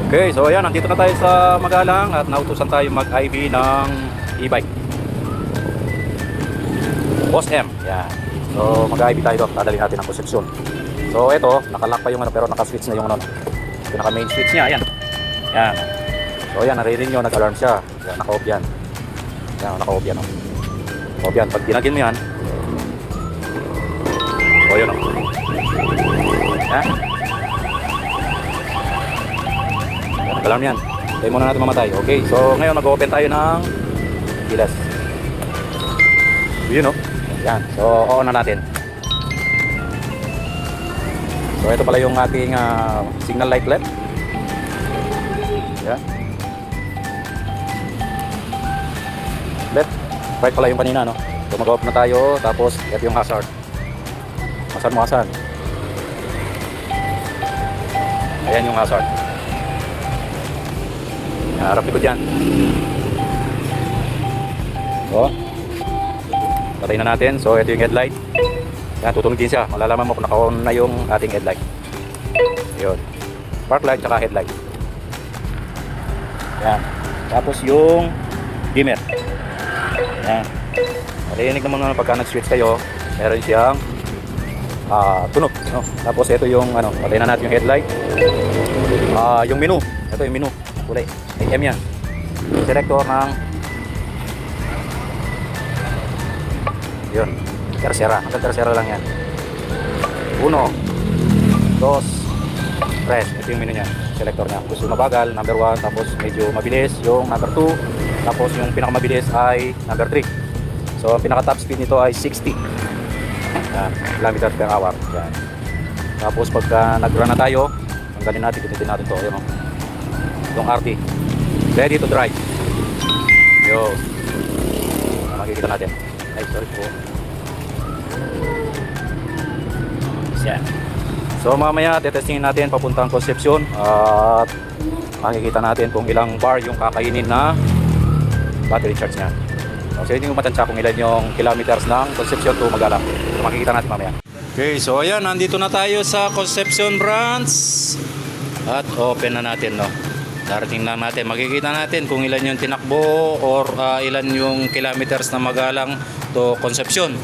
Okay, so ayan, nandito na tayo sa Magalang at nautusan tayo mag-IV ng e-bike. Boss M, yan. So mag-IV tayo doon, dadalhin natin ang Concepcion. So ito, nakalock pa yung ano, pero naka-switch na yung ano, pinaka-main switch niya, ayan. Yan. So ayan, naririnig nyo, nag-alarm siya. Yan, naka-off yan. Yan, naka-off yan. Off yan, pag ginagin mo yan. So yun o. Yan. Alam yan. Tayo muna natin mamatay. Okay, so ngayon mag-open tayo ng gilas. Yun o. Yan. So on na natin. So ito pala yung ating signal light left. Yan. Left. Right pala yung kanina, no? So mag-off na tayo. Tapos ito yung hazard. Hazard mo, hazard. Ayan yung hazard. Harap likod yan. So patay na natin. So ito yung headlight. Yan, tutunog din siya. Malalaman mo kung naka-on na yung ating headlight. Yun. Park light tsaka headlight. Yan. Tapos yung dimmer. Yan. Marinig naman naman pagka nag-switch kayo, meron siyang tunog, no? Tapos ito yung ano, patay na natin yung headlight. Yung menu. Ito yung menu. Kulay. AM yan. Selector ng yun. Tercera. Hanggang tercera lang yan. 1 2 3. Ito yung menu niya. Selector niya. Gusto mabagal, number 1. Tapos medyo mabilis yung number 2. Tapos yung pinakamabilis ay number 3. So ang pinaka top speed nito ay 60 kilometers per hour. Yan. Tapos pagka nag-run na tayo, tanggalin natin, pinitin natin ito. Ayun, yung RT. Ready to drive. Yo. Makikita natin. Ay, sorry po. Yan. So mamaya tetestingin natin papuntang Concepcion at makikita natin kung ilang bar yung kakainin na battery charge niya. So hindi ko matansya kung ilan yung kilometers ng Concepcion to Magalang. So makikita natin mamaya. Okay, so ayan, nandito na tayo sa Concepcion branch. At open na natin, no. Darating na natin, makikita natin kung ilan yung tinakbo or ilan yung kilometers na Magalang to Concepcion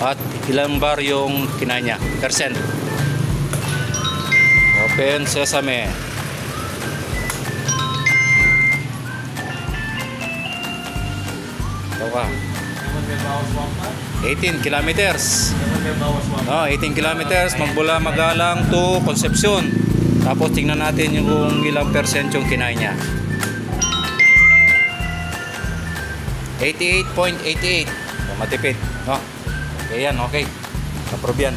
at ilang bar yung kinain niya, percent. Open sesame. Ito ka 18 kilometers. 18 kilometers magmula Magalang to Concepcion. Tapos tingnan natin yung ilang percent yung kinain niya. 88.88. So, matipid, no? Okay yan, okay. Approve yan.